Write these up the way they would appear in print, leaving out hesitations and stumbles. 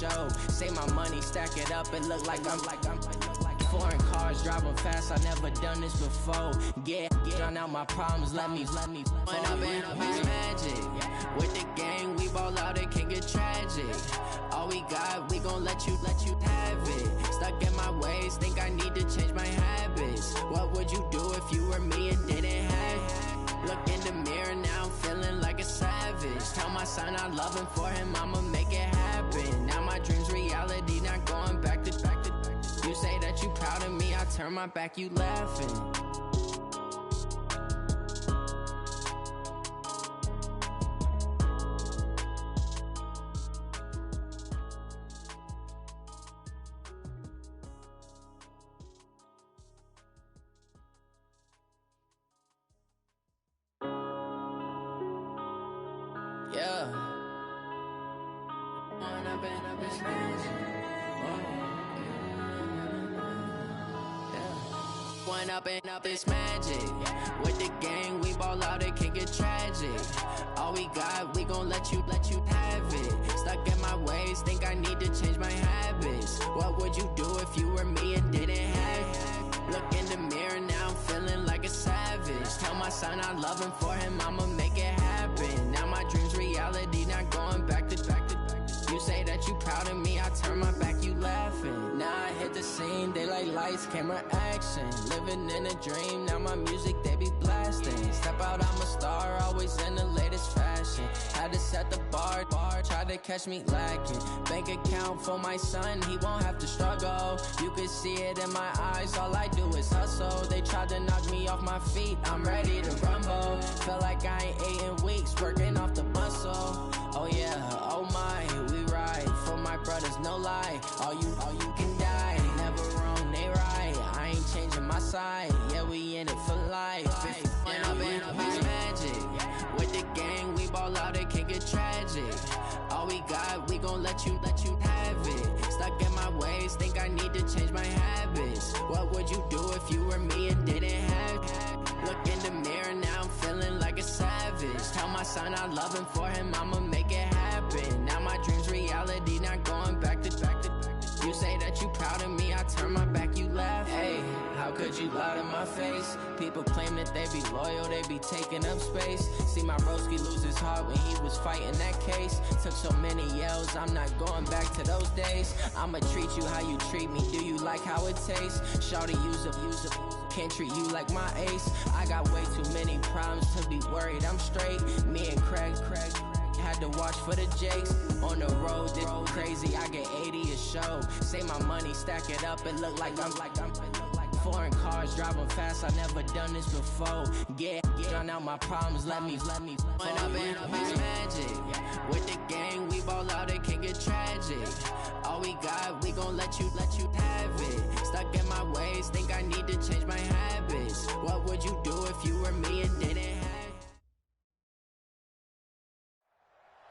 show. Say my money, stack it up, it look like I'm foreign cars, driving fast, I never done this before. Get drown out my problems, let me When up and up is magic. With the gang, we ball out, it can get tragic. All we got, we gon' let you have it. Stuck in my ways, think I need to change my habits. What would you do if you were me and didn't have it? Look in the mirror, now I'm feeling like a savage. Tell my son I love him, for him I'ma make it happen. Now my dream's reality, not going back to. You say that you proud of me, I turn my back, you laughing. Yeah. One up and up is magic. With the gang, we ball out, it can get tragic. All we got, we gon' let you have it. Stuck in my ways, think I need to change my habits. What would you do if you were me and didn't have it? Look in the mirror, now I'm feeling like a savage. Tell my son I love him, for him I'ma make it happen. Now my dream's reality, not going back to. You say that you proud of me, I turn my back, you laughing. Now I hit the scene, they like lights, camera, action. Living in a dream, now my music, they be blasting. Step out, I'm a star, always in the latest fashion. Had to set the bar, try to catch me lacking. Bank account for my son, he won't have to struggle. You can see it in my eyes, all I do is hustle. They tried to knock me off my feet, I'm ready to rumble. Feel like I ain't ate in weeks, working off the muscle. Oh yeah, oh my, we ride for my brothers, no lie. All you can die, never wrong, they right. I ain't changing my side, yeah, we in it for life. When up and up is magic. With the gang, we ball out, it can get tragic. All we got, we gon' let you have it. Stuck in my ways, think I need to change my habits. What would you do if you were me and didn't have it? Look in the mirror, now I'm feeling like a savage. Tell my son I love him, for him I'ma make it happen. Now my dream's reality, not going back to. You say that you proud of me, I turn my back, you laugh. Hey, how could you lie to my face? People claim that they be loyal, they be taking up space. See my broski lose his heart when he was fighting that case. Took so many yells, I'm not going back to those days. I'ma treat you how you treat me, do you like how it tastes? Shawty, use a can't treat you like my ace. I got way too many problems to be worried, I'm straight. Me and Craig had to watch for the Jakes. On the road, this crazy, I get 80 a show. Say my money, stack it up, it look like I'm foreign cars, driving fast, I never done this before. Get drown out my problems, let me When up and up is magic. With the gang, we ball out, it can get tragic. All we got, we gon' let you have it. Stuck in my ways, think I need to change my habits. What would you do if you were me and didn't have it?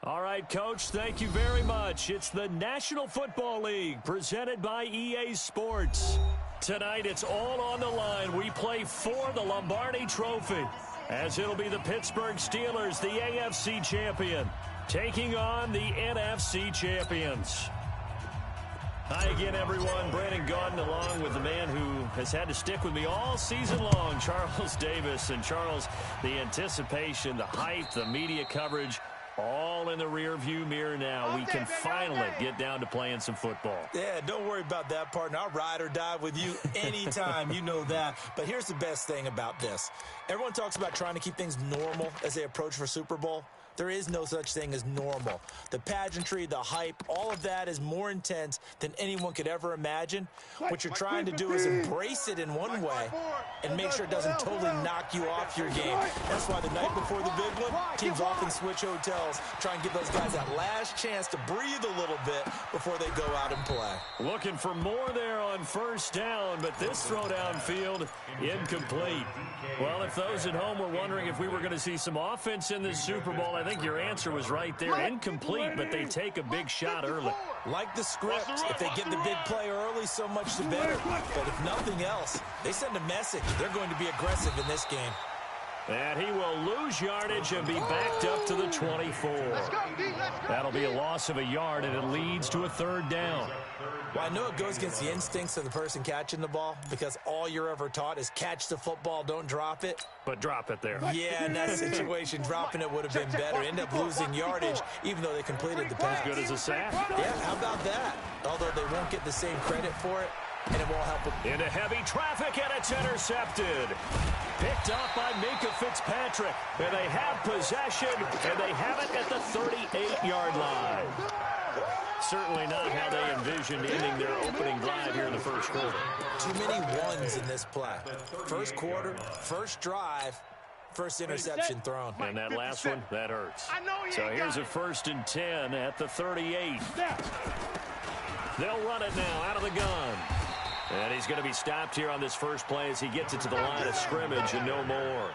All right, Coach, thank you very much. It's the National Football League presented by EA Sports. Tonight, it's all on the line. We play for the Lombardi Trophy, as it'll be the Pittsburgh Steelers, the AFC champion, taking on the NFC champions. Hi again, everyone. Brandon Gaudin along with the man who has had to stick with me all season long, Charles Davis. And Charles, the anticipation, the hype, the media coverage, all in the rear-view mirror now. We can finally get down to playing some football. Yeah, don't worry about that, partner. I'll ride or die with you anytime. You know that. But here's the best thing about this. Everyone talks about trying to keep things normal as they approach for Super Bowl. There is no such thing as normal. The pageantry, the hype, all of that is more intense than anyone could ever imagine. What you're trying to do is embrace it in one way and make sure it doesn't totally knock you off your game. That's why the night before the big one, teams often switch hotels, try and give those guys that last chance to breathe a little bit before they go out and play. Looking for more there on first down, but this throw downfield incomplete. Well, if those at home were wondering if we were going to see some offense in this Super Bowl, I think your answer was right there. Incomplete, but they take a big shot early. Like the script, if they get the big play early, so much the better. But if nothing else, they send a message. They're going to be aggressive in this game. And he will lose yardage and be backed up to the 24. That'll be a loss of a yard, and it leads to a third down. Well, I know it goes against the instincts of the person catching the ball because all you're ever taught is catch the football, don't drop it. But drop it there. Yeah, in that situation, dropping it would have been better. End up losing yardage, even though they completed the pass. As good as a sack. Yeah, how about that? Although they won't get the same credit for it, and it won't help them. Into heavy traffic, and it's intercepted. Picked up by Minka Fitzpatrick. And they have possession, and they have it at the 38-yard line. Certainly not how they envisioned ending their opening drive here in the first quarter. Too many ones in this play. First quarter, first drive, first interception thrown. And that last one, that hurts. So here's a 1st and 10 at the 38. They'll run it now out of the gun. And he's going to be stopped here on this first play as he gets it to the line of scrimmage and no more.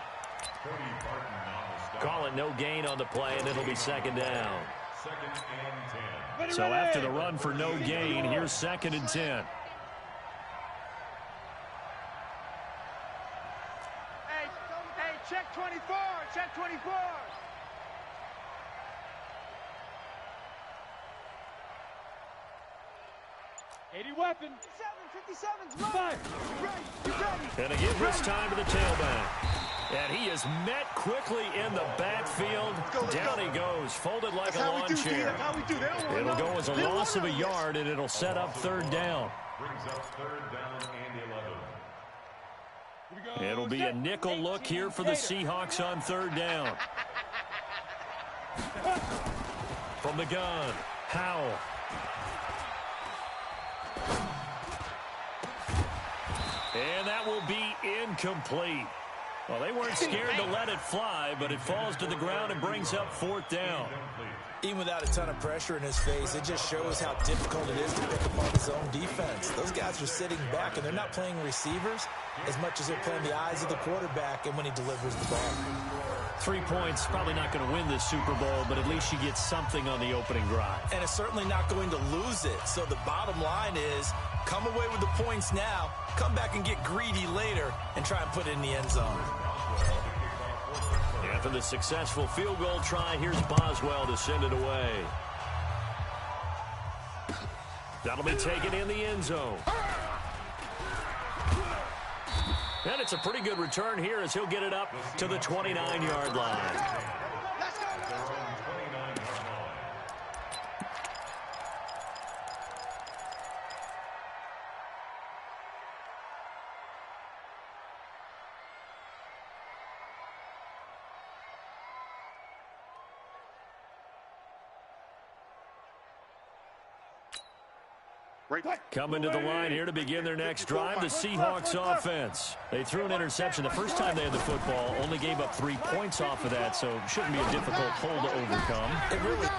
Call it no gain on the play, and it'll be 2nd down. So after the run for no gain, here's 2nd and 10. Hey, check 24, check 24. Weapon. 57's right. And again, this time to the tailback. And he is met quickly in the backfield. Down he goes, folded like a lawn chair. It'll go as a loss of a yard, and it'll set up 3rd down. It'll be a nickel look here for the Seahawks on 3rd down. From the gun, Howell. And that will be incomplete. Well, they weren't scared to let it fly, but it falls to the ground and brings up 4th down. Even without a ton of pressure in his face, it just shows how difficult it is to pick apart his own defense. Those guys are sitting back, and they're not playing receivers as much as they're playing the eyes of the quarterback and when he delivers the ball. 3 points, probably not going to win this Super Bowl, but at least you get something on the opening drive. And it's certainly not going to lose it. So the bottom line is, come away with the points now, come back and get greedy later, and try and put it in the end zone. After the successful field goal try, here's Boswell to send it away. That'll be taken in the end zone. And it's a pretty good return here as he'll get it up to the 29-yard line. Coming to the line here to begin their next drive, the Seahawks offense. They threw an interception the first time they had the football, only gave up 3 points off of that, so it shouldn't be a difficult hole to overcome.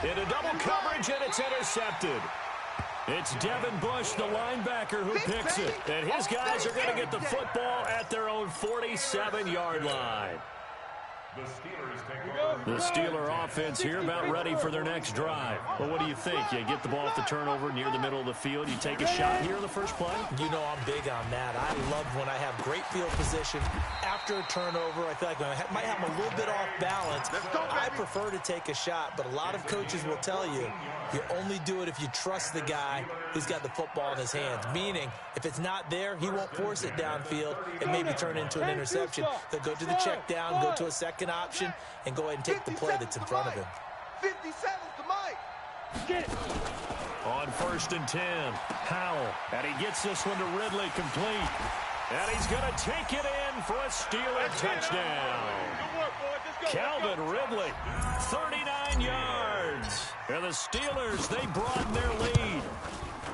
In a double coverage, and it's intercepted. It's Devin Bush, the linebacker, who picks it. And his guys are going to get the football at their own 47-yard line. The Steeler offense here about ready for their next drive. Well, what do you think? You get the ball off the turnover near the middle of the field. You take a shot here in the first play? You know I'm big on that. I love when I have great field position. After a turnover, I feel like I might have a little bit off balance. I prefer to take a shot, but a lot of coaches will tell you, you only do it if you trust the guy who's got the football in his hands. Meaning, if it's not there, he won't force it downfield and maybe turn into an interception. They'll go to the check down, go to a second option, and go ahead and take the play that's in front of him. 57's to Mike. Get it. On 1st and 10, Howell. And he gets this one to Ridley complete. And he's going to take it in for a Steeler touchdown. Calvin Ridley, 39 yards. And the Steelers, they broaden their lead.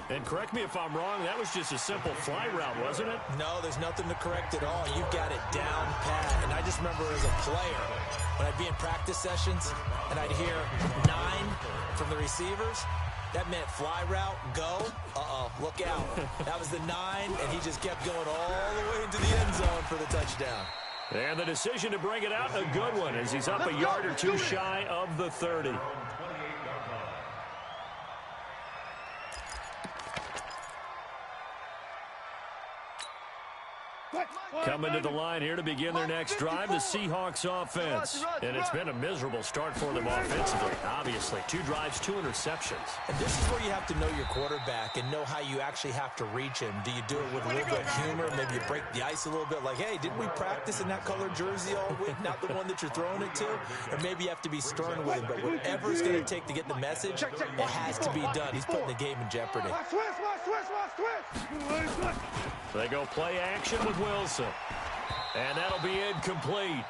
And correct me if I'm wrong, that was just a simple fly route, wasn't it? No, there's nothing to correct at all. You've got it down pat. And I just remember as a player, when I'd be in practice sessions and I'd hear 9 from the receivers, that meant fly route, go, look out. That was the 9, and he just kept going all the way into the end zone for the touchdown. And the decision to bring it out, a good one, as he's up a yard or two shy of the 30. Coming to the line here to begin their next drive, the Seahawks offense. And it's been a miserable start for them offensively, obviously. 2 drives, 2 interceptions. And this is where you have to know your quarterback and know how you actually have to reach him. Do you do it with a little bit of humor? Maybe you break the ice a little bit, like, hey, didn't we practice in that colored jersey all week, not the one that you're throwing it to? Or maybe you have to be stern with him. But whatever it's going to take to get the message, it has to be done. He's putting the game in jeopardy. They go play action with Wilson. And that'll be incomplete.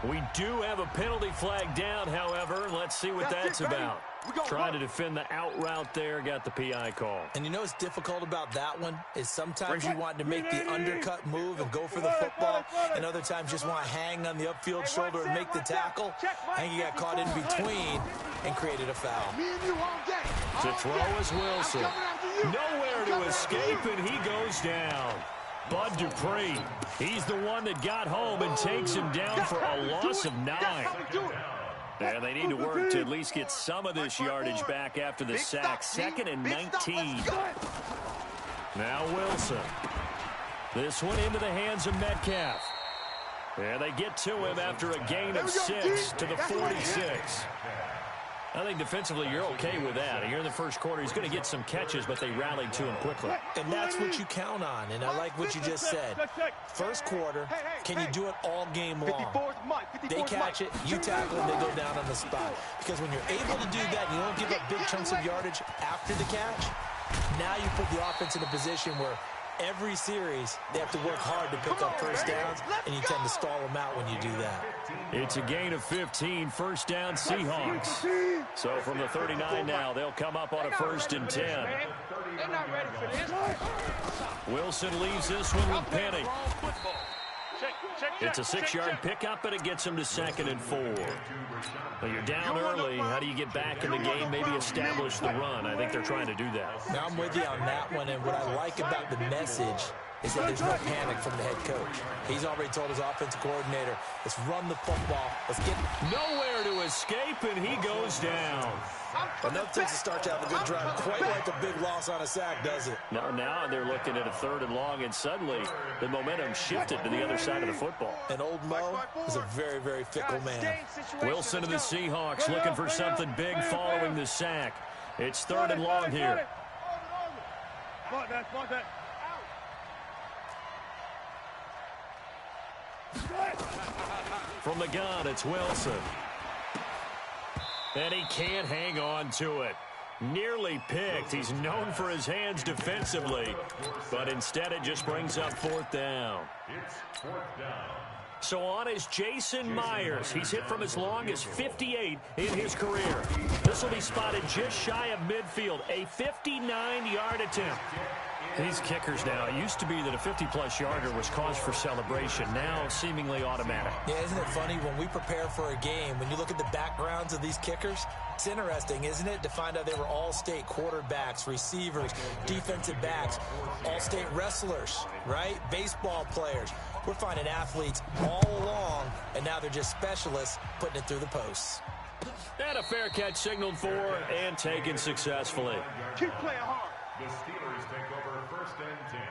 We do have a penalty flag down, however. Let's see what that's about. Trying to defend the out route there, got the PI call. And you know what's difficult about that one is sometimes you want to make the undercut move and go for the football, and other times just want to hang on the upfield shoulder and make the tackle. I think he got caught in between and created a foul. To throw is Wilson. Nowhere to escape, and he goes down. Bud Dupree, he's the one that got home and takes him down for a loss of 9. And they need to work to at least get some of this yardage back after the sack. 2nd and 19. Now Wilson. This one into the hands of Metcalf. And they get to him after a gain of 6 to the 46. I think defensively you're okay with that. Here in the first quarter, he's going to get some catches, but they rallied to him quickly. And that's what you count on, and I like what you just said. First quarter, can you do it all game long? They catch it, you tackle it, they go down on the spot. Because when you're able to do that, and you don't give up big chunks of yardage after the catch, now you put the offense in a position where every series, they have to work hard to pick up first downs, and you tend to stall them out when you do that. It's a gain of 15, first down Seahawks. So from the 39 now, they'll come up on a 1st and 10. They're not ready for this. Wilson leaves this one with Penny. It's a 6-yard pickup, and it gets him to 2nd and 4. Well, you're down early. How do you get back in the game, maybe establish the run? I think they're trying to do that. Now I'm with you on that one, and what I like about the message is that there's no panic from the head coach. He's already told his offensive coordinator, let's run the football. Let's get nowhere to escape, and he goes down. Enough takes to start to have a good drive. Quite like a big loss on a sack, does it? No, now they're looking at a 3rd and long, and suddenly the momentum shifted to the other side of the football. And old Mo is a very, very fickle man. Wilson and the Seahawks looking for something big following the sack. It's 3rd and long here. From the gun, it's Wilson. And he can't hang on to it. Nearly picked. He's known for his hands defensively, but instead it just brings up 4th down. So on is Jason Myers. He's hit from as long as 58 in his career. This will be spotted just shy of midfield. A 59-yard attempt. These kickers now, it used to be that a 50-plus yarder was cause for celebration. Now seemingly automatic. Yeah, isn't it funny when we prepare for a game, when you look at the backgrounds of these kickers, it's interesting, isn't it, to find out they were all-state quarterbacks, receivers, defensive backs, all-state wrestlers, right? Baseball players. We're finding athletes all along, and now they're just specialists putting it through the posts. And a fair catch signaled for and taken successfully. Keep playing hard. The Steelers take over 1st and 10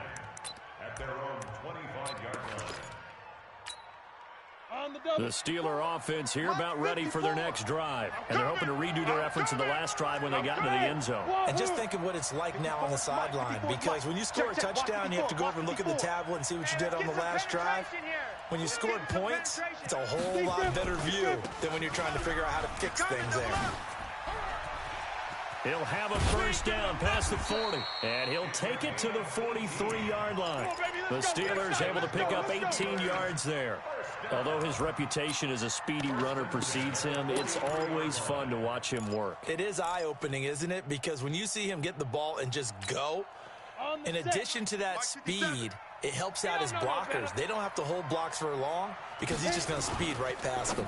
at their own 25-yard line. The Steeler offense here about ready for their next drive. And they're hoping to redo their efforts in the last drive when they got into the end zone. And just think of what it's like now on the sideline, because when you score a touchdown, you have to go over and look at the tablet and see what you did on the last drive. When you scored points, it's a whole lot better view than when you're trying to figure out how to fix things there. He'll have a 1st down past the 40, and he'll take it to the 43-yard line. The Steelers able to pick up 18 yards there. Although his reputation as a speedy runner precedes him, it's always fun to watch him work. It is eye-opening, isn't it? Because when you see him get the ball and just go, in addition to that speed, it helps out his blockers. They don't have to hold blocks for long because he's just going to speed right past them.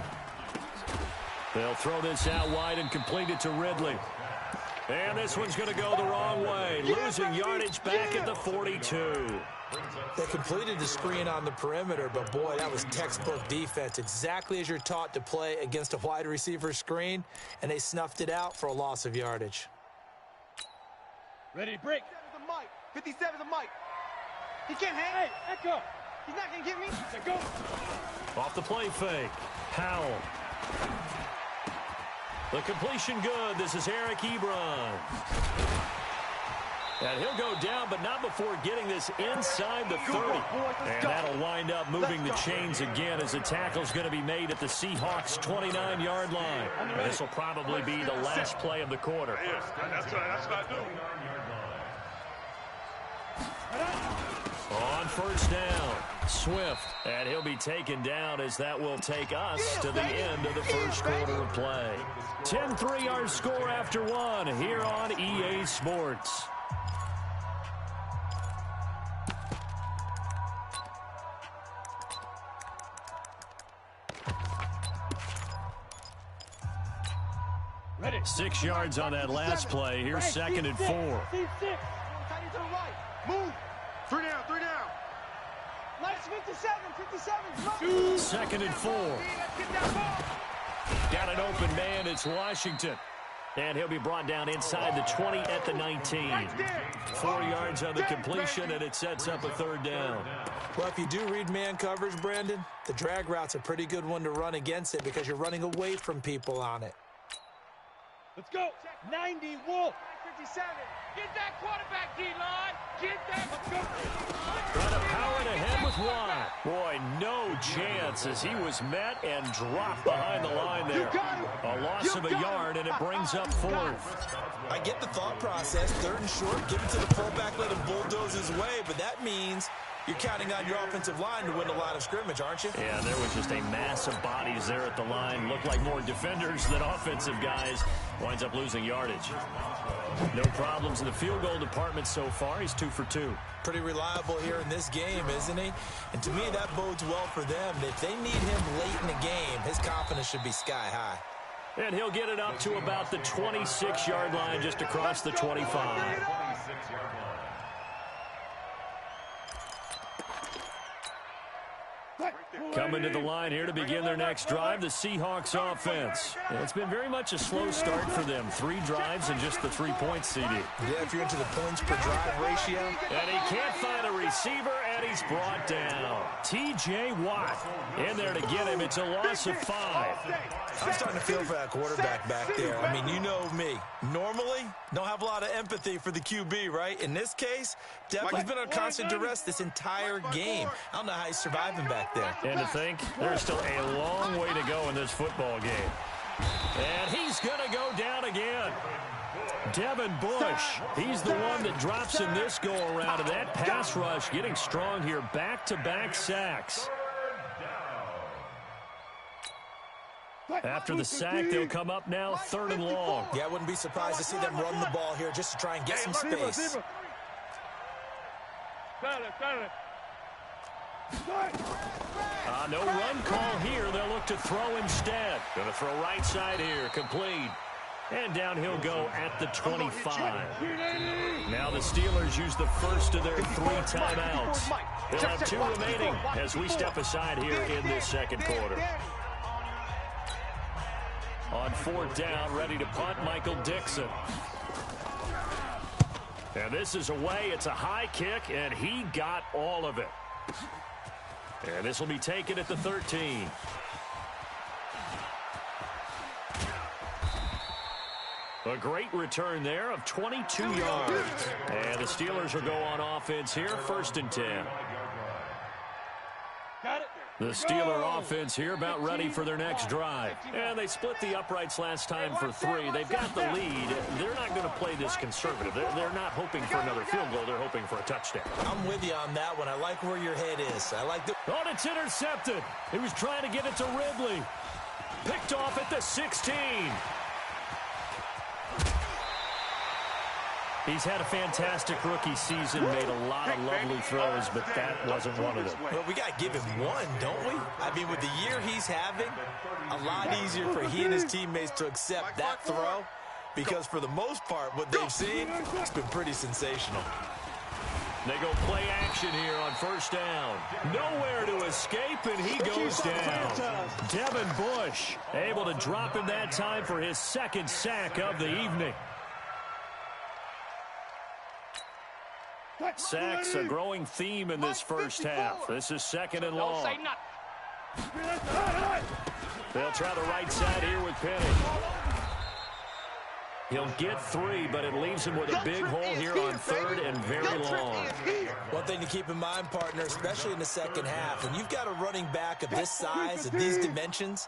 They'll throw this out wide and complete it to Ridley. And this one's going to go the wrong way, losing yardage back at the 42. They completed the screen on the perimeter, but boy, that was textbook defense. Exactly as you're taught to play against a wide receiver screen, and they snuffed it out for a loss of yardage. Ready to break. 57's a Mike. He can't hang. Hey, Echo. He's not going to get me. Go. Off the play fake. Howell. The completion good. This is Eric Ebron. And he'll go down, but not before getting this inside the 30. And that'll wind up moving the chains again as the tackle's going to be made at the Seahawks' 29-yard line. And this will probably be the last play of the quarter. That's what I do. On first down, Swift. And he'll be taken down as that will take us to the end of the first quarter of play. 10-3 our score after one here on EA Sports. Ready. 6 yards on that last play. Here's second and 4. Move. 3 down, 3 down. Nice 57. Second and 4. Got an open man. It's Washington. And he'll be brought down inside the 20 at the 19. 4 yards on the completion, and it sets up a third down. Well, if you do read man coverage, Brandon, the drag route's a pretty good one to run against it because you're running away from people on it. Let's go. 90, Wolf. 57. Get that quarterback, D-line. Get that. Let's go. Trying to power it ahead with Watt. Boy, no chance as he was met and dropped behind the line there. A loss of a yard, and it brings up fourth. I get the thought process. Third and short, give it to the fullback, let him bulldoze his way, but that means you're counting on your offensive line to win the line of scrimmage, aren't you? Yeah, there was just a mass of bodies there at the line. Looked like more defenders than offensive guys. Winds up losing yardage. No problems in the field goal department so far. He's 2 for 2. Pretty reliable here in this game, isn't he? And to me, that bodes well for them. If they need him late in the game, his confidence should be sky high. And he'll get it up to about the 26-yard line just across the 25. Coming to the line here to begin their next drive, the Seahawks offense. It's been very much a slow start for them. 3 drives and just the 3 points, CD. Yeah, if you're into the points per drive ratio. And he can't find a receiver, and he's brought down. T.J. Watt in there to get him. It's a loss of 5. I'm starting to feel for that quarterback back there. I mean, you know me. Normally, don't have a lot of empathy for the QB, right? In this case, definitely been on constant duress this entire game. I don't know how he's surviving back there. And to think, there's still a long way to go in this football game. And he's going to go down again. Devin Bush, he's the one that drops in this go-around. And that pass rush getting strong here. Back-to-back sacks. After the sack, they'll come up now 3rd and long. Yeah, I wouldn't be surprised to see them run the ball here just to try and get some space. No run call here. They'll look to throw instead. Going to throw right side here. Complete. And down he'll go at the 25. Now the Steelers use the first of their 3 timeouts. They'll have 2 remaining as we step aside here in this second quarter. On 4th down, ready to punt, Michael Dixon. And this is away. It's a high kick, and he got all of it. And this will be taken at the 13. A great return there of 22 yards. And the Steelers will go on offense here, 1st and 10. Got it. The Steeler offense here about ready for their next drive. And they split the uprights last time for 3. They've got the lead. They're not going to play this conservative. They're not hoping for another field goal. They're hoping for a touchdown. I'm with you on that one. I like where your head is. I like the... Oh, it's intercepted. He was trying to get it to Ridley. Picked off at the 16. He's had a fantastic rookie season, made a lot of lovely throws, but that wasn't one of them. Well, we got to give him one, don't we? I mean, with the year he's having, a lot easier for he and his teammates to accept that throw because for the most part, what they've seen, it's been pretty sensational. They go play action here on 1st down. Nowhere to escape, and he goes down. Devin Bush able to drop him that time for his 2nd sack of the evening. Sacks, a growing theme in this first half. This is second and long. They'll try the right side here with Penny. He'll get 3, but it leaves him with a big hole here on third and very long. One thing to keep in mind, partner, especially in the second half, when you've got a running back of this size, of these dimensions,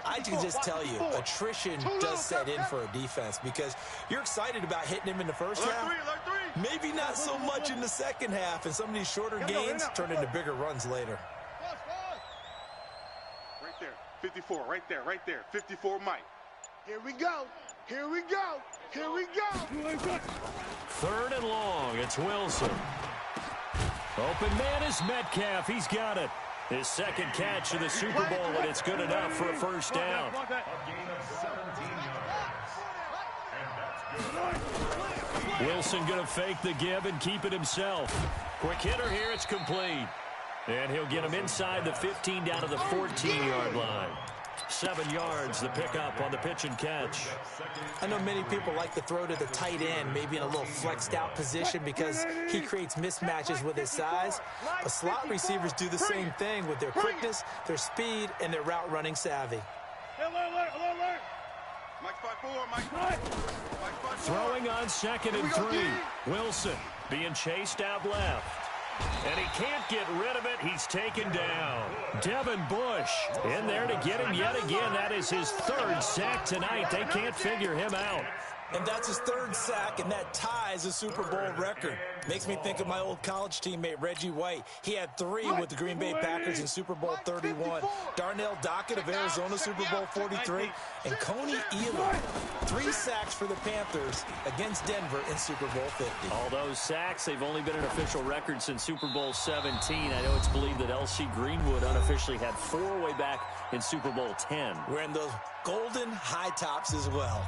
I can just tell you, attrition does set in for a defense because you're excited about hitting him in the first half. Maybe not so much in the second half, and some of these shorter gains turn into bigger runs later. Right there, 54, right there, 54 Mike. Here we go. Here we go. Here we go. Third and long. It's Wilson. Open man is Metcalf. He's got it. His second catch of the Super Bowl, and it's good enough for a first down. A gain of 17 yards. And that's good. Wilson going to fake the give and keep it himself. Quick hitter here. It's complete. And he'll get him inside the 15 down to the 14-yard line. 7 yards, the pickup on the pitch and catch. I know many people like to throw to the tight end, maybe in a little flexed out position because he creates mismatches with his size. But slot receivers do the same thing with their quickness, their speed, and their route running savvy. Throwing on second and 3. Wilson being chased out left. And he can't get rid of it. He's taken down. Devin Bush in there to get him yet again. That is his 3rd sack tonight. They can't figure him out. And that's his 3rd sack, and that ties a Super Bowl record. Makes me think of my old college teammate, Reggie White. He had 3 with the Green Bay Packers in Super Bowl 31. Darnell Dockett of Arizona, Super Bowl 43. And Coney Elam, 3 sacks for the Panthers against Denver in Super Bowl 50. All those sacks, they've only been an official record since Super Bowl 17. I know it's believed that L.C. Greenwood unofficially had 4 way back in Super Bowl 10. Wearing those golden high tops as well.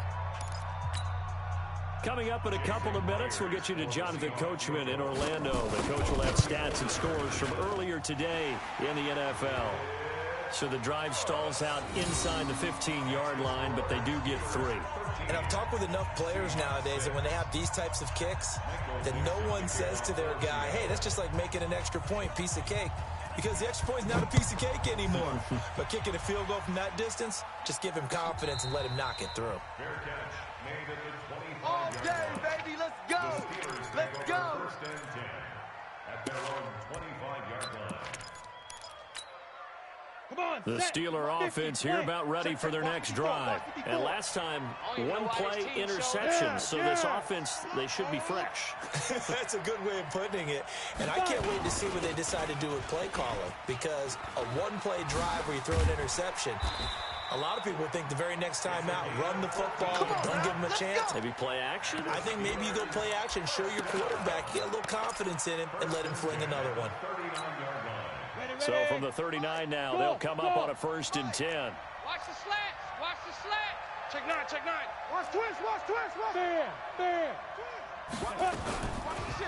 Coming up in a couple of minutes, we'll get you to Jonathan Coachman in Orlando. The coach will have stats and scores from earlier today in the NFL. So the drive stalls out inside the 15-yard line, but they do get 3. And I've talked with enough players nowadays that when they have these types of kicks, that no one says to their guy, hey, that's just like making an extra point, piece of cake. Because the extra point is not a piece of cake anymore. But kicking a field goal from that distance, just give him confidence and let him knock it through. Fair catch made at the 25 All day, baby, let's go. Let's go. First and 10 at their own 25-yard line. The Steeler offense here about ready for their next drive. And last time, 1 play interception. So this offense, they should be fresh. That's a good way of putting it. And I can't wait to see what they decide to do with play calling. Because a 1-play drive where you throw an interception, a lot of people think the very next time out, run the football, but don't give them a chance. Maybe play action? I think maybe you go play action, show your quarterback, get a little confidence in him, and let him fling another one. So from the 39 now, they'll come up on a 1st and 10. Watch the slats. Watch the slats. Check 9. Check 9. Watch twist. Watch twist. Watch. Bam.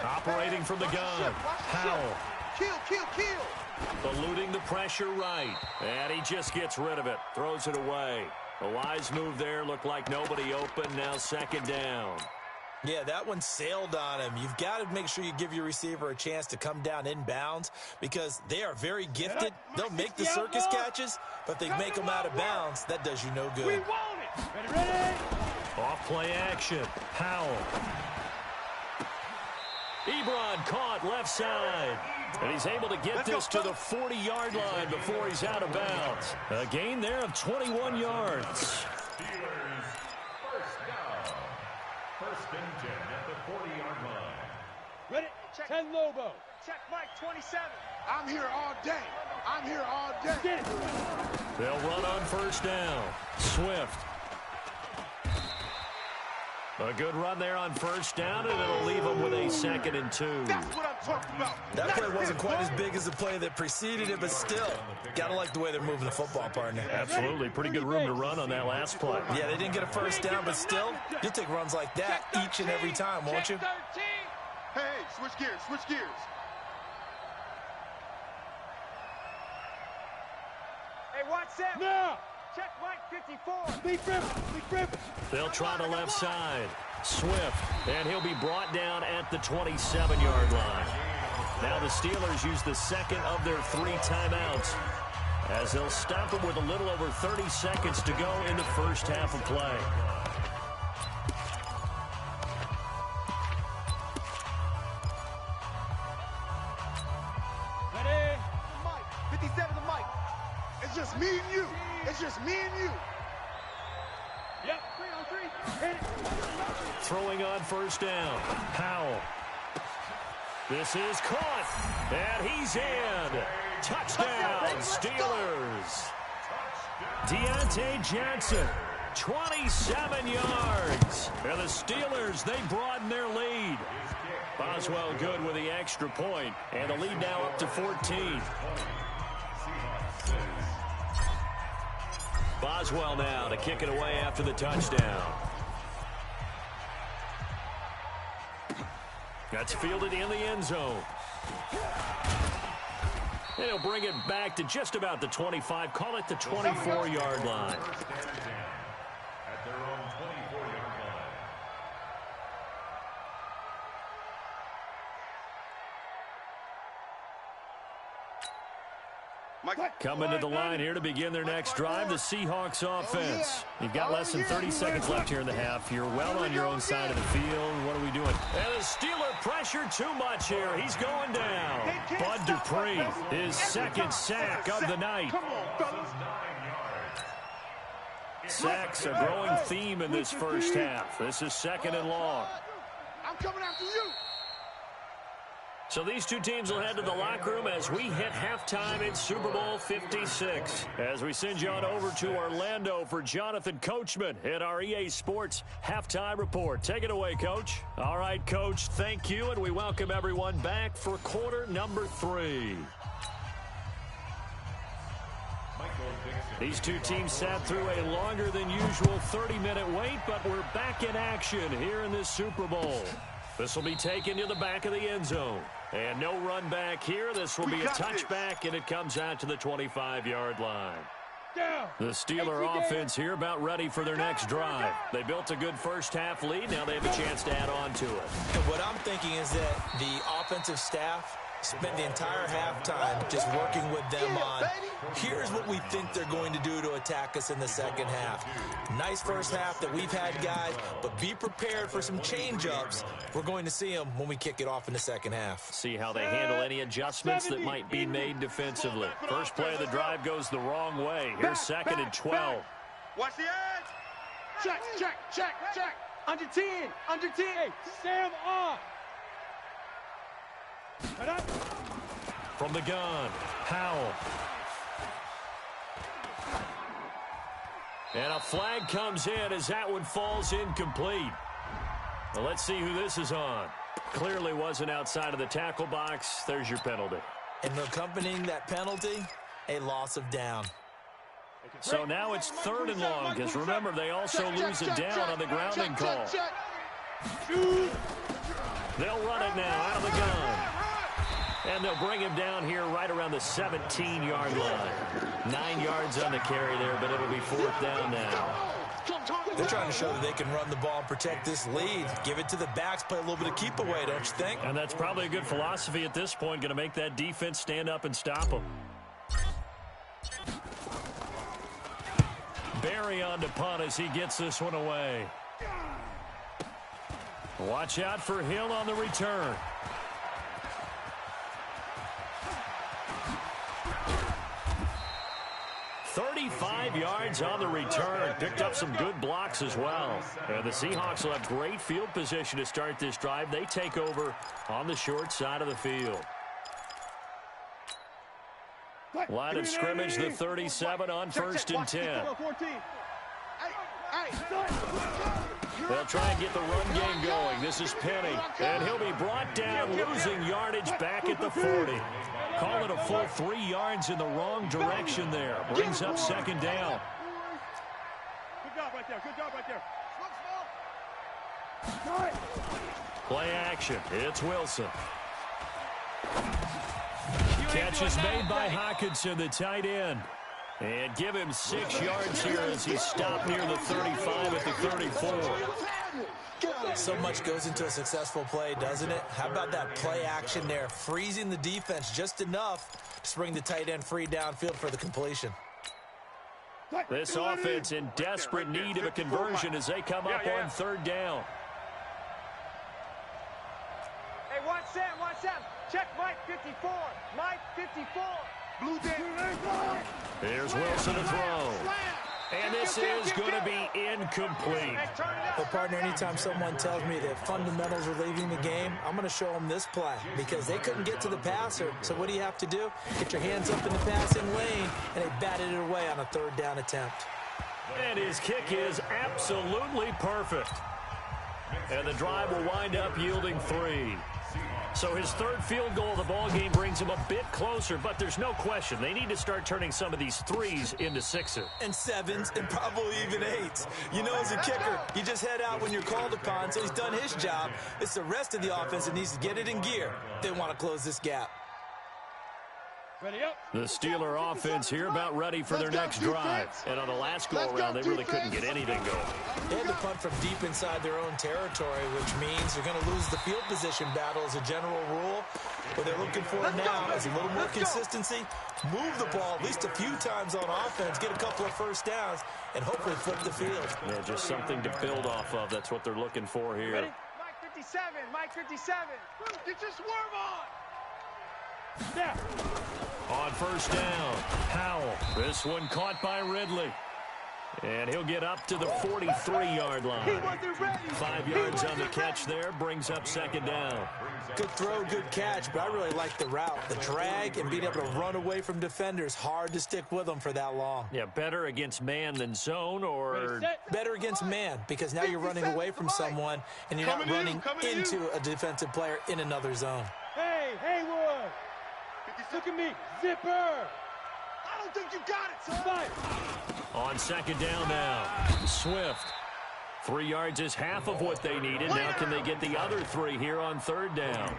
Operating from the gun. Howell. Kill. Eluding the pressure right. And he just gets rid of it. Throws it away. A wise move there. Looked like nobody open. Now 2nd down. Yeah, that one sailed on him. You've got to make sure you give your receiver a chance to come down inbounds because they are very gifted. They'll make the circus catches, but they make them out of bounds. That does you no good. We want it. Ready? Off play action. Howell. Ebron caught left side. And he's able to get this to the 40-yard line before he's out of bounds. A gain there of 21 yards. First and 10 at the 40-yard line. Ready? Check. 10 Lobo. Check Mike 27. I'm here all day. I'm here all day. Get it. They'll run on 1st down. Swift. A good run there on 1st down, and it'll leave them with a 2nd and 2. That's what I'm talking about. That play wasn't quite as big as the play that preceded it, but still, got to like the way they're moving the football, partner. Absolutely. Pretty good room to run on that last play. Yeah, they didn't get a 1st down, but still, you'll take runs like that each and every time, won't you? Hey, switch gears, switch gears. Hey, watch that. Now. Check Mike 54. They'll try the left side. Swift, and he'll be brought down at the 27-yard line. Now the Steelers use the second of their 3 timeouts as they'll stop it with a little over 30 seconds to go in the first half of play. Ready? Mike, 57 to Mike. It's just me and you. It's just me and you. Yep. 3 on 3. Hit it. Throwing on first down. Powell. This is caught. And he's in. Touchdown, Steelers. Deontay Johnson, 27 yards. And the Steelers, they broaden their lead. Boswell good with the extra point. And the lead now up to 14. Boswell now to kick it away after the touchdown. That's fielded in the end zone. And he'll bring it back to just about the 25. Call it the 24-yard line. At their own 24-yard line. Coming to the line here to begin their next drive, the Seahawks offense. You've got less than 30 seconds left here in the half. You're well on your own side of the field. What are we doing? And the Steeler pressure too much here. He's going down. Bud Dupree, his second sack of the night. Sacks a growing theme in this first half. This is second and long. I'm coming after you. So these two teams will head to the locker room as we hit halftime in Super Bowl 56. As we send you on over to Orlando for Jonathan Coachman in our EA Sports Halftime Report. Take it away, Coach. All right, Coach, thank you, and we welcome everyone back for quarter number 3. These two teams sat through a longer than usual 30-minute wait, but we're back in action here in this Super Bowl. This will be taken to the back of the end zone. And no run back here. This will be a touchback, and it comes out to the 25-yard line. The Steeler offense here about ready for their next drive. They built a good first-half lead. Now they have a chance to add on to it. And what I'm thinking is that the offensive staff spent the entire halftime just working with them on, here's what we think they're going to do to attack us in the second half. Nice first half that we've had, guys, but be prepared for some change-ups. We're going to see them when we kick it off in the second half. See how they handle any adjustments that might be made defensively. First play of the drive goes the wrong way. Here's second and 12. Watch the edge. Check. Under 10. Under 10. Hey, Sam off. From the gun, Powell. And a flag comes in as that one falls incomplete. Well, let's see who this is on. Clearly wasn't outside of the tackle box. There's your penalty. And accompanying that penalty, a loss of down. So now it's third and long, because remember, they also lose a down on the grounding call. They'll run it now out of the gun. And they'll bring him down here right around the 17-yard line. 9 yards on the carry there, but it'll be fourth down now. They're trying to show that they can run the ball and protect this lead. Give it to the backs, play a little bit of keep away, don't you think? And that's probably a good philosophy at this point, going to make that defense stand up and stop them. Barry on to punt as he gets this one away. Watch out for Hill on the return. $35 yards on the return. Picked up some good blocks as well. And the Seahawks will have great field position to start this drive. They take over on the short side of the field. Line of scrimmage, the 37 on first and 10. They'll try and get the run game going. This is Penny. And he'll be brought down, losing yardage back at the 40. Call it a full 3 yards in the wrong direction there. Brings up second down. Good job right there. Good job right there. Play action. It's Wilson. Catch is made by Hawkinson, the tight end. And give him 6 yards here as he stopped near the 35 at the 34. So much goes into a successful play, doesn't it? How about that play action there, freezing the defense just enough to bring the tight end free downfield for the completion. This offense in desperate need of a conversion as they come up on 3rd down. Hey, watch Sam, watch Sam. Check Mike 54. Mike 54. Blue down. Here's Wilson to throw. And this is going to be incomplete. But, partner, anytime someone tells me that fundamentals are leaving the game, I'm going to show them this play because they couldn't get to the passer. So what do you have to do? Get your hands up in the passing lane, and they batted it away on a 3rd down attempt. And his kick is absolutely perfect. And the drive will wind up yielding 3. So his 3rd field goal of the ball game brings him a bit closer, but there's no question they need to start turning some of these 3s into 6s. And 7s and probably even 8s. You know, as a kicker, you just head out when you're called upon, so he's done his job. It's the rest of the offense that needs to get it in gear. They want to close this gap. The Steeler offense here about ready for their next drive. And on the last go-around, they really couldn't get anything going. They had to punt from deep inside their own territory, which means they're going to lose the field position battle as a general rule. What they're looking for now is a little more consistency, move the ball at least a few times on offense, get a couple of first downs, and hopefully flip the field. Yeah, just something to build off of. That's what they're looking for here. Ready? Mike 57, Mike 57. Get your swerve on. Yeah. On 1st down, Howell. This one caught by Ridley. And he'll get up to the 43-yard line. 5 yards on the catch there, brings up 2nd down. Good throw, good catch, but I really like the route. The drag and being able to run away from defenders, hard to stick with them for that long. Yeah, better against man than zone, or better against man, because now you're running away from someone and you're not running into a defensive player in another zone. Hey, Haywood. Look at me, zipper! I don't think you got it, son! On 2nd down now, Swift. 3 yards is half of what they needed. Now can they get the other 3 here on 3rd down?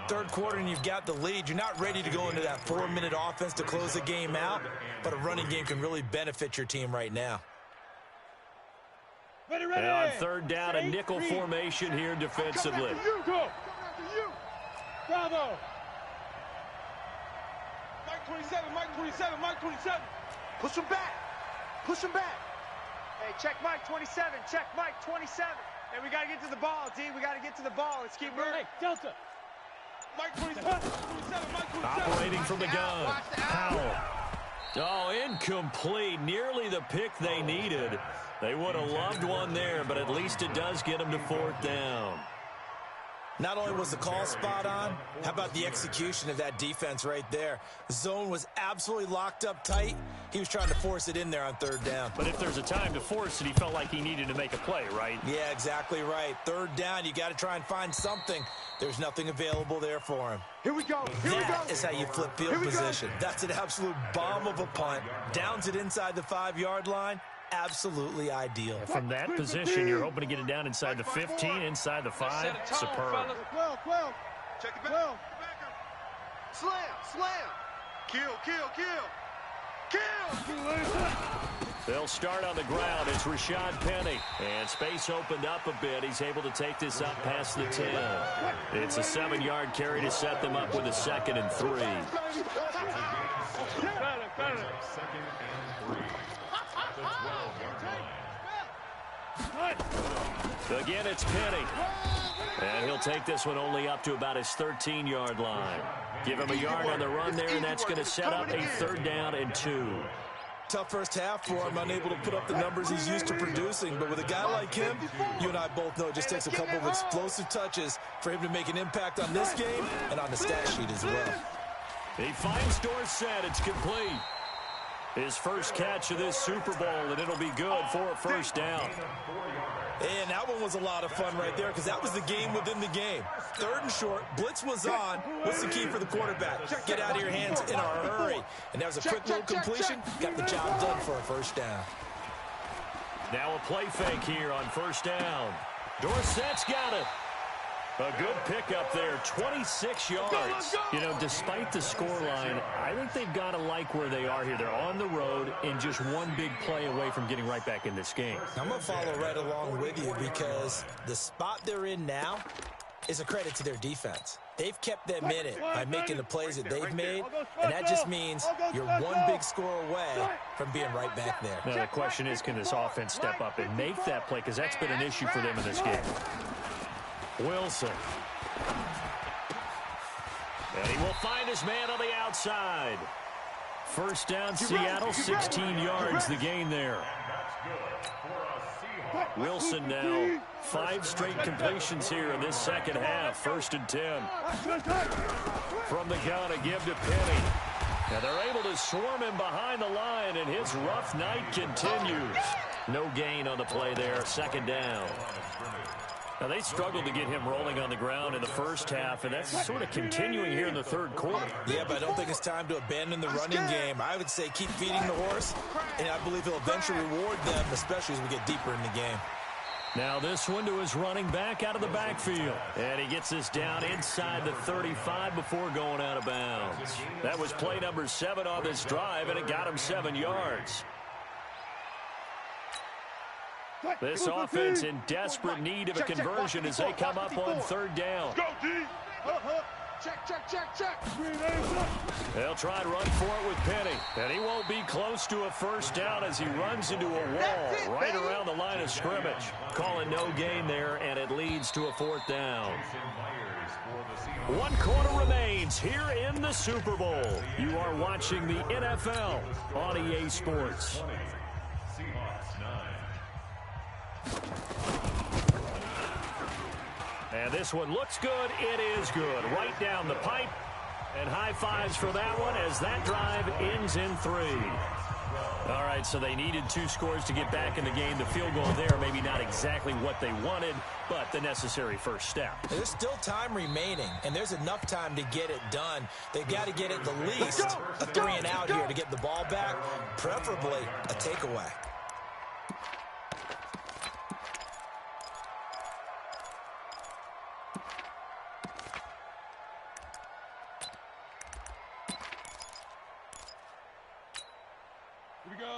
3rd quarter and you've got the lead. You're not ready to go into that 4-minute offense to close the game out, but a running game can really benefit your team right now. Ready. And on 3rd down, a nickel formation here defensively. Go. Bravo! Mike 27. Push him back. Hey, check Mike 27. Check Mike 27. Hey, we got to get to the ball, D. We got to get to the ball. Let's keep moving. Hey, Delta. Mike 27. Operating from the gun. Howell. Oh, incomplete. Nearly the pick they needed. They would have loved one there, but at least it does get them to 4th down. Not only was the call spot on, how about the execution of that defense right there? The zone was absolutely locked up tight. He was trying to force it in there on 3rd down. But if there's a time to force it, he felt like he needed to make a play, right? Yeah, exactly right. 3rd down, you got to try and find something. There's nothing available there for him. Here we go. That is how you flip field position. That's an absolute bomb of a punt. Downs it inside the 5-yard line. Absolutely ideal. From that position, you're hoping to get it down inside the 15, inside the 5. Superb. Well. Check it back. Slam. Kill. They'll start on the ground. It's Rashad Penny. And space opened up a bit. He's able to take this up past the 10. It's a 7-yard carry to set them up with a 2nd and 3. Again, it's Penny. And he'll take this one only up to about his 13-yard line. Give him a yard on the run there, and that's going to set up a 3rd down and 2. Tough first half for him, unable to put up the numbers he's used to producing. But with a guy like him, you and I both know it just takes a couple of explosive touches for him to make an impact on this game and on the stat sheet as well. He finds Dorsett. It's complete. His first catch of this Super Bowl, and it'll be good for a 1st down. And that one was a lot of fun right there because that was the game within the game. 3rd and short, blitz was on. What's the key for the quarterback? Get out of your hands in a hurry. And that was a quick little completion. Got the job done for a 1st down. Now a play fake here on 1st down. Dorsett's got it. A good pickup there, 26 yards. You know, despite the scoreline, I think they've got to like where they are here. They're on the road and just one big play away from getting right back in this game. I'm going to follow right along with you because the spot they're in now is a credit to their defense. They've kept them in it by making the plays that they've made, and that just means you're one big score away from being right back there. Now, the question is, can this offense step up and make that play? Because that's been an issue for them in this game. Wilson. And he will find his man on the outside. First down, Seattle, 16 yards, the gain there. Wilson now 5 straight completions here in this second half. 1st and 10. From the gun, a give to Penny. And they're able to swarm him behind the line, and his rough night continues. No gain on the play there. 2nd down. Now, they struggled to get him rolling on the ground in the first half, and that's sort of continuing here in the 3rd quarter. Yeah, but I don't think it's time to abandon the running game. I would say keep feeding the horse, and I believe he'll eventually reward them, especially as we get deeper in the game. Now this one to his running back out of the backfield. And he gets this down inside the 35 before going out of bounds. That was play number 7 on this drive, and it got him 7 yards. This offense in desperate need of a conversion as they come up on 3rd down. Go, D. Check. They'll try and run for it with Penny. And he won't be close to a first down as he runs into a wall right around the line of scrimmage. Calling no gain there, and it leads to a 4th down. 1 quarter remains here in the Super Bowl. You are watching the NFL on EA Sports. And this one looks good. It is good. Right down the pipe. And high fives for that one as that drive ends in 3. All right, so they needed 2 scores to get back in the game. The field goal there, maybe not exactly what they wanted, but the necessary first step. There's still time remaining, and there's enough time to get it done. They've got to get at the least a 3 and out here to get the ball back, preferably a takeaway.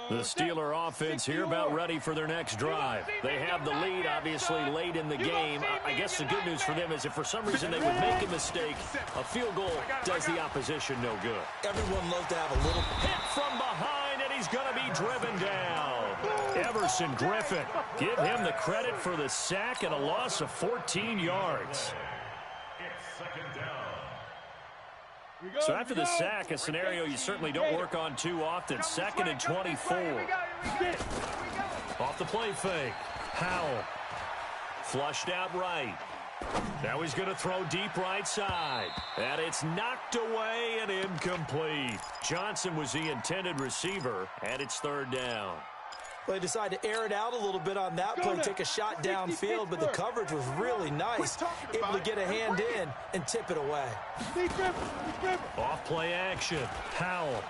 The Steeler offense here about ready for their next drive. They have the lead, obviously, late in the game. I guess the good news for them is if for some reason they would make a mistake, a field goal does the opposition no good. Everyone loves to have a little hit from behind, and he's going to be driven down. Everson Griffin, give him the credit for the sack and a loss of 14 yards. It's 2nd down. So after the sack, a scenario you certainly don't work on too often. 2nd and 24. Off the play fake. Howell. Flushed out right. Now he's going to throw deep right side. And it's knocked away and incomplete. Johnson was the intended receiver, and it's 3rd down. They decided to air it out a little bit on that play, take a shot downfield, but the coverage was really nice. Able to get a hand in and tip it away. Off play action. Howell.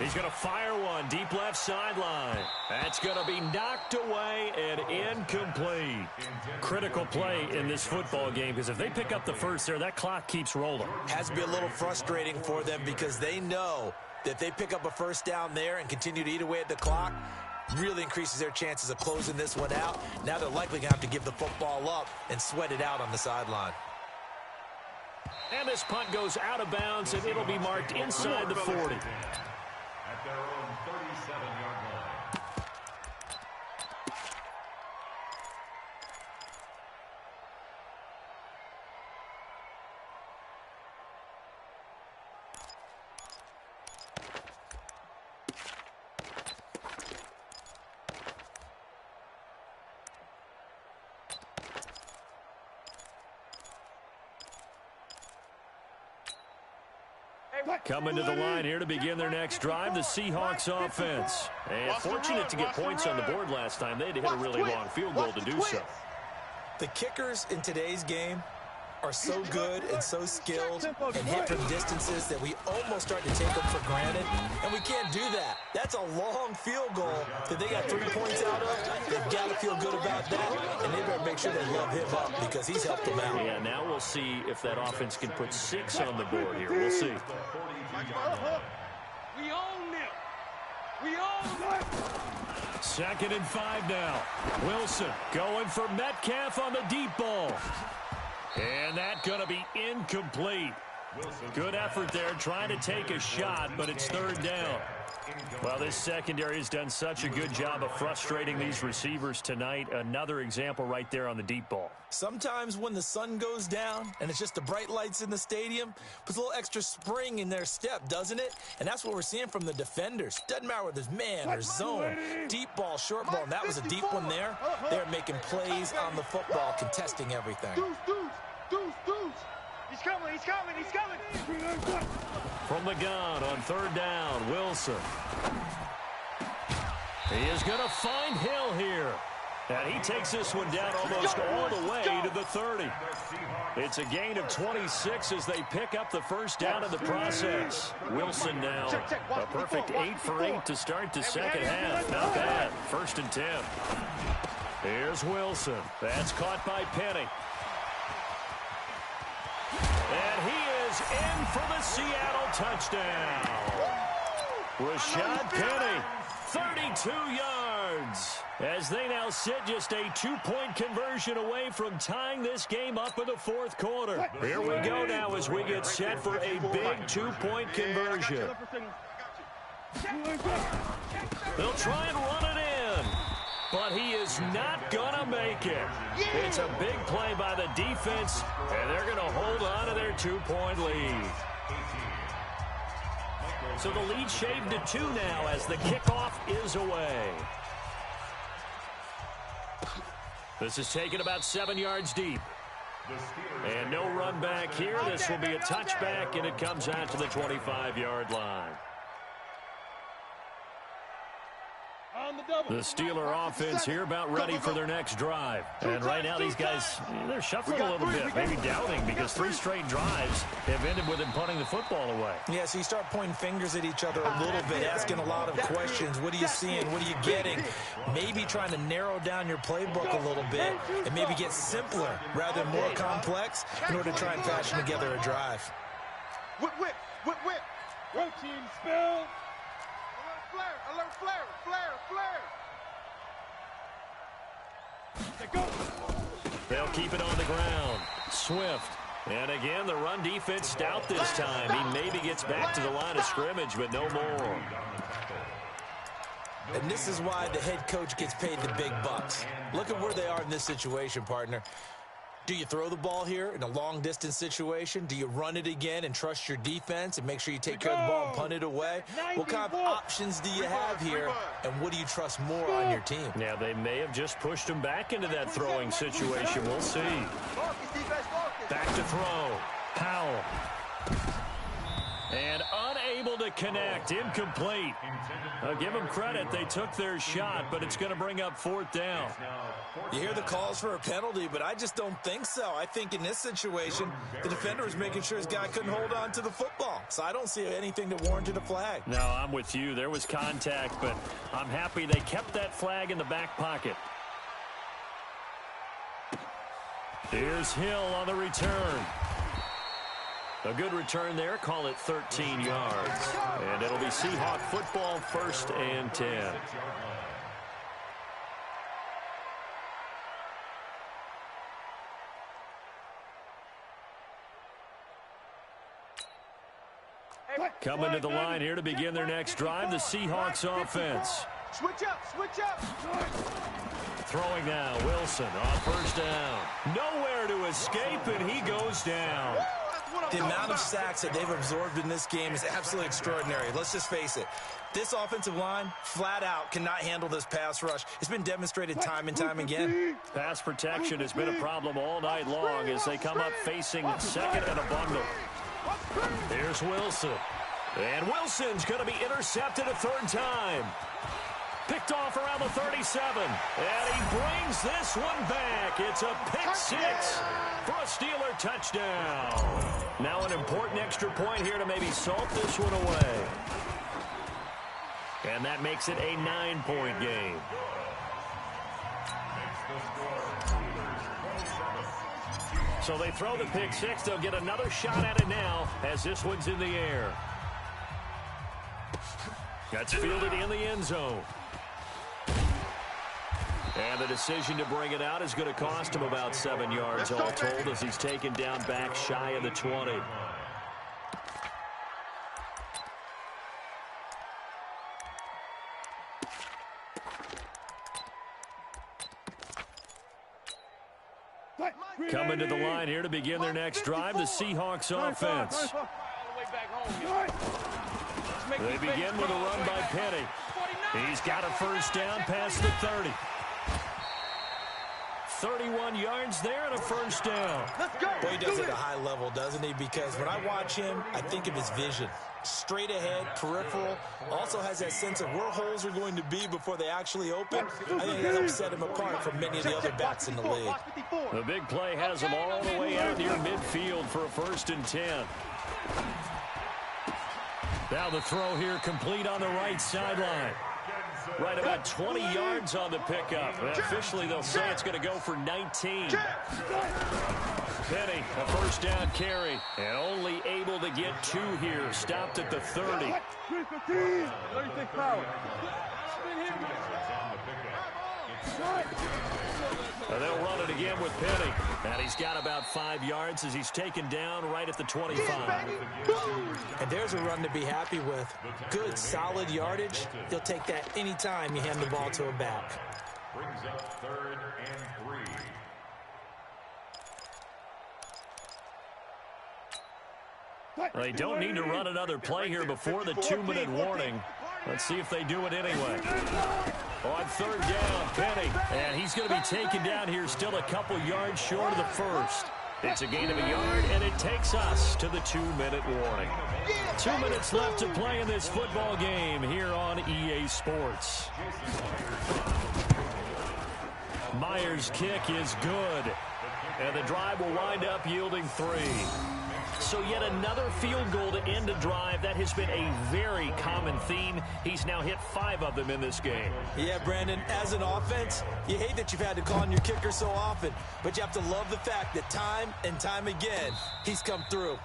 He's going to fire one deep left sideline. That's going to be knocked away and incomplete. Critical play in this football game because if they pick up the first there, that clock keeps rolling. Has to be a little frustrating for them because they know that if they pick up a first down there and continue to eat away at the clock, really increases their chances of closing this one out. Now they're likely going to have to give the football up and sweat it out on the sideline. And this punt goes out of bounds, and it'll be marked inside the 40. At their own 37-yard line. Coming to the line here to begin their next drive, the Seahawks offense. And fortunate to get points on the board last time. They had to hit a really long field goal to do so. The kickers in today's game are so good and so skilled and hit from distances that we almost start to take them for granted, and we can't do that. That's a long field goal that they got 3 points out of. They've got to feel good about that, and they better make sure they love him up because he's helped them out. Yeah, now we'll see if that offense can put 6 on the board here. We'll see. We own them. We own them. 2nd and 5 now. Wilson going for Metcalf on the deep ball. And that's going to be incomplete. Good effort there trying to take a shot, but it's 3rd down. Well, this secondary has done such a good job of frustrating these receivers tonight. Another example right there on the deep ball. Sometimes when the sun goes down and it's just the bright lights in the stadium, puts a little extra spring in their step, doesn't it? And that's what we're seeing from the defenders. Doesn't matter whether it's man or zone, deep ball, short ball, and that was a deep one there. They're making plays on the football, contesting everything. Deuce. He's coming, he's coming, he's coming. From the gun on 3rd down, Wilson. He is going to find Hill here. And he takes this one down almost all the way to the 30. It's a gain of 26 as they pick up the 1st down in the process. Wilson now a perfect 8 for 8 to start the 2nd half. Not bad. 1st and 10. Here's Wilson. That's caught by Penny. And he is in for the Seattle touchdown. Rashad Penny, 32 yards. As they now sit just a 2-point conversion away from tying this game up in the 4th quarter. Here we go now as we get set for a big 2-point conversion. They'll try and run it in, but he is not gonna make it. It's a big play by the defense, and they're gonna hold on to their 2-point lead. So the lead shaved to 2 now as the kickoff is away. This is taken about 7 yards deep. And no run back here. This will be a touchback, and it comes out to the 25-yard line. The Steeler offense here about ready for their next drive. And right now these guys, they're shuffling a little bit, maybe doubting, because 3 straight drives have ended with them punting the football away. Yeah, so you start pointing fingers at each other a little bit, asking a lot of questions. What are you seeing? What are you getting? Maybe trying to narrow down your playbook a little bit and maybe get simpler rather than more complex in order to try and fashion together a drive. Whip. Routine spell. Alert flare. They'll keep it on the ground. Swift. And again, the run defense stout this time. He maybe gets back to the line of scrimmage, but no more. And this is why the head coach gets paid the big bucks. Look at where they are in this situation, partner. Do you throw the ball here in a long-distance situation? Do you run it again and trust your defense and make sure you take care of the ball and punt it away? What kind of options do you have here, and what do you trust more on your team? Yeah, they may have just pushed him back into that throwing situation. We'll see. Back to throw. Powell. And unable to connect. Incomplete. I'll give them credit. They took their shot, but it's going to bring up 4th down. You hear the calls for a penalty, but I just don't think so. I think in this situation, the defender was making sure his guy couldn't hold on to the football. So I don't see anything that warranted a flag. No, I'm with you. There was contact, but I'm happy they kept that flag in the back pocket. Here's Hill on the return. A good return there. Call it 13 yards. And it'll be Seahawk football, 1st and 10. Coming to the line here to begin their next drive, the Seahawks offense. Switch up. Throwing now, Wilson on 1st down. Nowhere to escape, and he goes down. The amount of sacks that they've absorbed in this game is absolutely extraordinary. Let's just face it. This offensive line, flat out, cannot handle this pass rush. It's been demonstrated time and time again. Pass protection has been a problem all night long as they come up facing 2nd and a bundle. Here's Wilson. And Wilson's going to be intercepted a 3rd time. Picked off around the 37. And he brings this one back. It's a pick six for a Steeler touchdown. Now an important extra point here to maybe salt this one away. And that makes it a 9-point game. So they throw the pick six. They'll get another shot at it now as this one's in the air. That's fielded in the end zone. And the decision to bring it out is going to cost him about 7 yards all told as he's taken down back shy of the 20. Coming to the line here to begin their next drive, the Seahawks offense. They begin with a run by Penny. He's got a first down past the 30. 31 yards there and a first down. Boy, he does it at a high level, doesn't he? Because when I watch him, I think of his vision. Straight ahead, peripheral. Also has that sense of where holes are going to be before they actually open. I think that helps set him apart from many of the other backs in the league. The big play has him all the way out near midfield for a 1st and 10. Now the throw here complete on the right sideline. Right about 20 yards on the pickup. Officially, they'll say it's going to go for 19. Penny, a first down carry, and only able to get 2 here. Stopped at the 30. And they'll run it again with Penny. And he's got about 5 yards as he's taken down right at the 25. And there's a run to be happy with. Good, solid yardage. He'll take that anytime you hand the ball to a back. Brings up 3rd and 3. They don't need to run another play here before the 2-minute warning. Let's see if they do it anyway. On 3rd down, Penny. And he's going to be taken down here still a couple yards short of the first. It's a gain of a yard, and it takes us to the 2-minute warning. 2 minutes left to play in this football game here on EA Sports. Myers' kick is good. And the drive will wind up yielding 3. So yet another field goal to end a drive. That has been a very common theme. He's now hit 5 of them in this game. Yeah, Brandon, as an offense, you hate that you've had to call on your kicker so often, but you have to love the fact that time and time again, he's come through.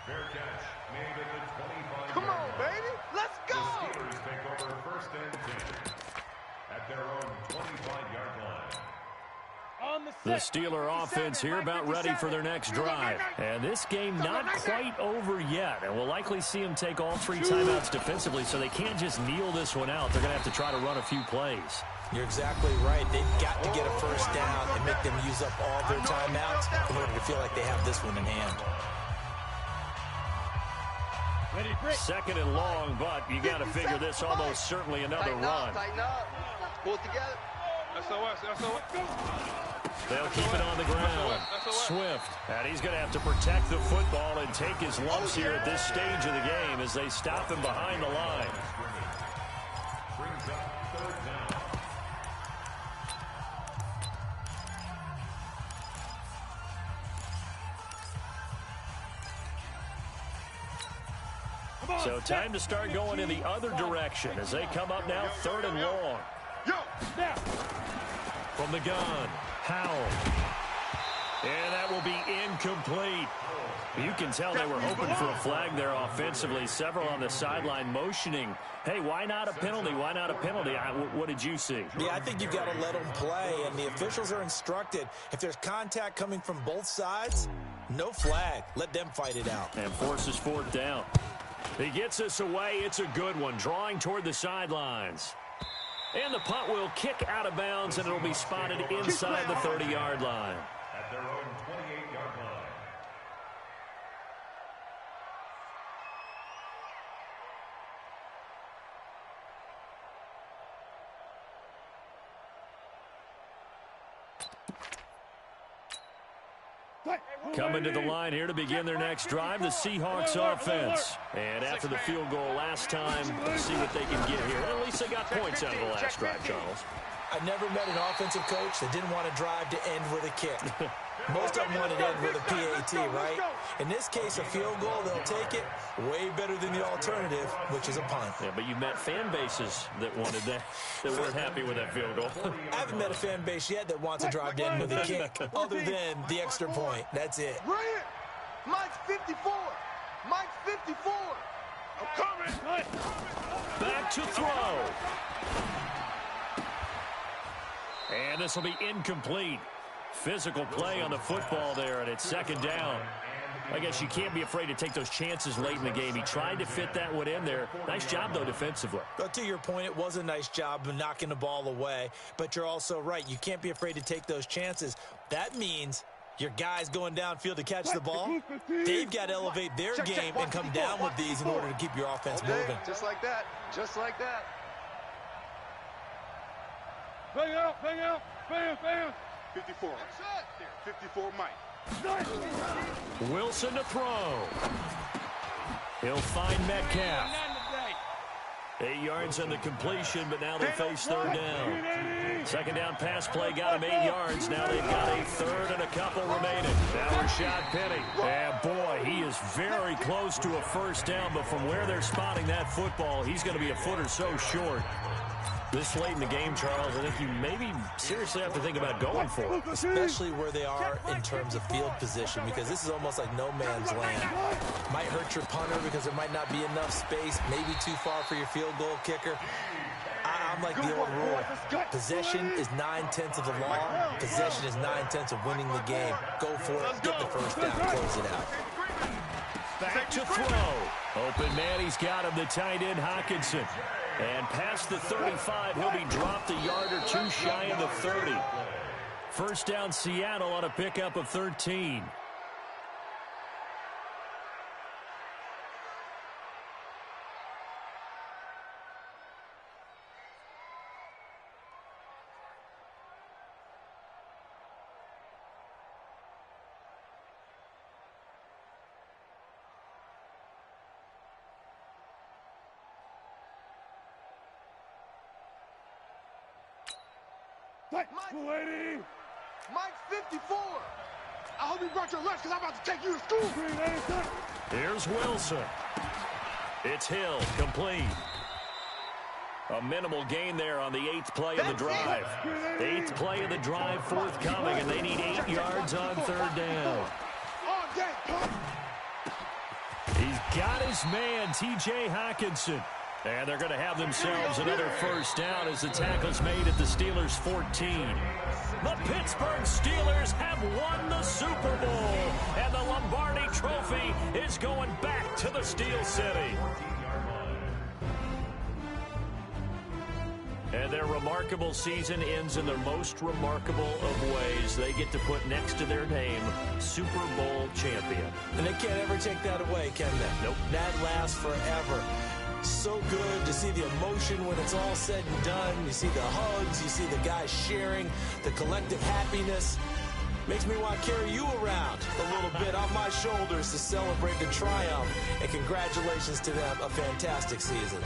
Fair catch made at the 25. Come on, baby. Let's go. The Steelers take over 1st and 10 at their own 25-yard line. The Steeler offense here about ready for their next drive. And this game not quite over yet. And we'll likely see them take all 3 timeouts defensively, so they can't just kneel this one out. They're going to have to try to run a few plays. You're exactly right. They've got to get a first down and make them use up all their timeouts in order to feel like they have this one in hand. 2nd and long, but you got to figure this almost certainly another run. Tighten up. Pull it together. SOS. They'll keep it on the ground. Swift. And he's going to have to protect the football and take his lumps here at this stage of the game as they stop him behind the line. Brings up 3rd down. So time to start going in the other direction as they come up now 3rd and long. From the gun, Howell. And that will be incomplete. You can tell they were hoping for a flag there offensively. Several on the sideline motioning, hey, why not a penalty? Why not a penalty? What did you see? Yeah, I think you've got to let them play, and the officials are instructed. If there's contact coming from both sides, no flag. Let them fight it out. And forces 4th down. He gets us away. It's a good one, drawing toward the sidelines. And the punt will kick out of bounds, and it'll be spotted inside the 30-yard line. At their own 28-yard line. Coming to the line here to begin their next drive, the Seahawks offense. And after the field goal last time, let's see what they can get here. At least they got points out of the last drive, Charles. I never met an offensive coach that didn't want to drive to end with a kick. Most of them want to end with a PAT, right? In this case, a field goal, they'll take it way better than the alternative, which is a punt. Yeah, but you met fan bases that wanted that weren't happy with that field goal. I haven't met a fan base yet that wants to drive to end with a kick, other than the extra point. That's it. Right here. Mike's 54. Mike's 54. I'm coming. Back to throw. And this will be incomplete. Physical play on the football there, and it's second down. I guess you can't be afraid to take those chances late in the game. He tried to fit that one in there. Nice job, though, defensively. But to your point, it was a nice job of knocking the ball away. But you're also right. You can't be afraid to take those chances. That means your guys going downfield to catch the ball, they've got to elevate their game and come down with these in order to keep your offense moving. Just like that. Just like that. Bang out, bang out, bang, bang. 54. 54, Mike. Wilson to throw. He'll find Metcalf. 8 yards on the completion, but now they face third down. Second down pass play got him 8 yards. Now they've got a third and a couple remaining. Now Rashad Penny. And boy, he is very close to a first down, but from where they're spotting that football, he's going to be a foot or so short. This late in the game, Charles, I think you maybe seriously have to think about going for it. Especially where they are in terms of field position, because this is almost like no man's land. Might hurt your punter because there might not be enough space, maybe too far for your field goal kicker. I'm like the old rule. Possession is 9/10 of the law. Possession is 9/10 of winning the game. Go for it, get the first down, close it out. Back to throw. Open man, he's got him, the tight end Hawkinson. And past the 35, he'll be dropped a yard or two shy of the 30. First down Seattle on a pickup of 13. Lady. Mike's 54. I hope you brought your lunch because I'm about to take you to school. Here's Wilson. It's Hill, complete. A minimal gain there on the 8th play of the drive. 8th play of the drive forthcoming, and they need 8 yards on third down. He's got his man, T.J. Hawkinson. And they're going to have themselves another first down as the tackle's made at the Steelers' 14. The Pittsburgh Steelers have won the Super Bowl, and the Lombardi Trophy is going back to the Steel City. And their remarkable season ends in the most remarkable of ways. They get to put next to their name, Super Bowl champion. And they can't ever take that away, can they? Nope. That lasts forever. So good to see the emotion when it's all said and done. You see the hugs, you see the guys sharing, the collective happiness. Makes me want to carry you around a little bit on my shoulders to celebrate the triumph. And congratulations to them, a fantastic season.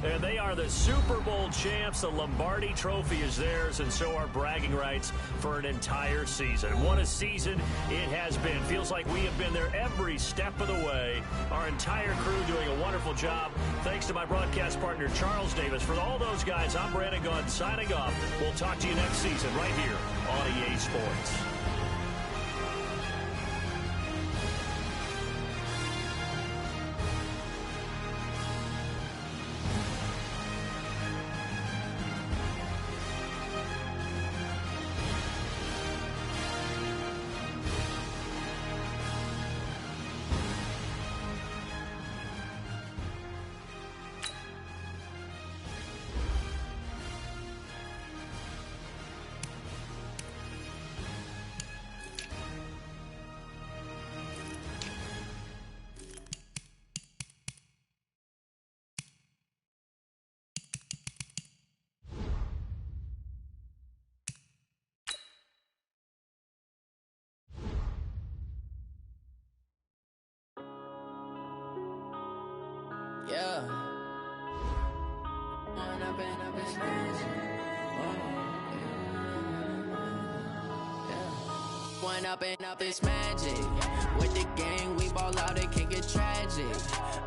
And they are the Super Bowl champs. The Lombardi Trophy is theirs, and so are bragging rights for an entire season. What a season it has been. Feels like we have been there every step of the way. Our entire crew doing a wonderful job. Thanks to my broadcast partner, Charles Davis. For all those guys, I'm Brandon Gunn signing off. We'll talk to you next season right here on EA Sports. Yeah. Going up and up, it's magic. Going up and up, it's magic. With the gang, we ball out, it can get tragic.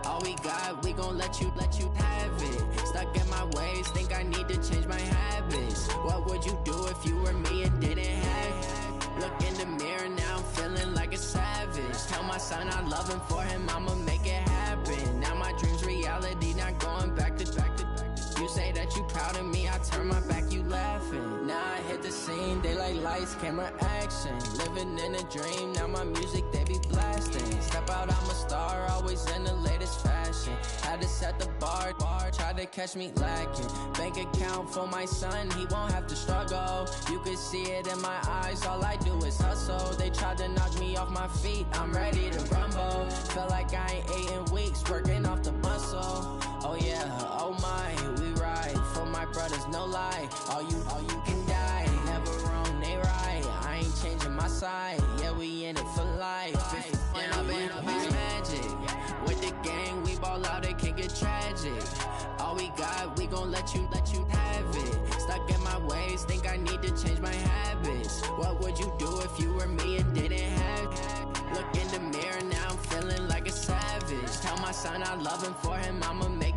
All we got, we gon' let you have it. Stuck in my ways, think I need to change my habits. What would you do if you were me and didn't have it? Look in the mirror, now I'm feeling like a savage. Tell my son I love him, for him I'ma make it happen. Now my dream's reality, not going back to. You say that you proud of me, I turn my back, you laughing. Now I hit the scene, daylight lights, camera action. Living in a dream, now my music, they be blasting. Step out, I'm a star, always in the latest fashion. Had to set the bar, try to catch me lacking. Bank account for my son, he won't have to struggle. You can see it in my eyes, all I do is hustle. They tried to knock me off my feet, I'm ready to rumble. Felt like I ain't ate in weeks, working off the muscle. Oh yeah, oh my, we ride for my brothers, no lie. All you can die, never wrong, they right. I ain't changing my side, yeah, we in it for life. When up and up, it's magic. With the gang, we ball out, it can get tragic. All we got, we gon' let you have it. Stuck in my ways, think I need to change my habits. What would you do if you were me and didn't have it? Look in the mirror, now I'm feeling like a savage. Tell my son I love him, for him I'ma make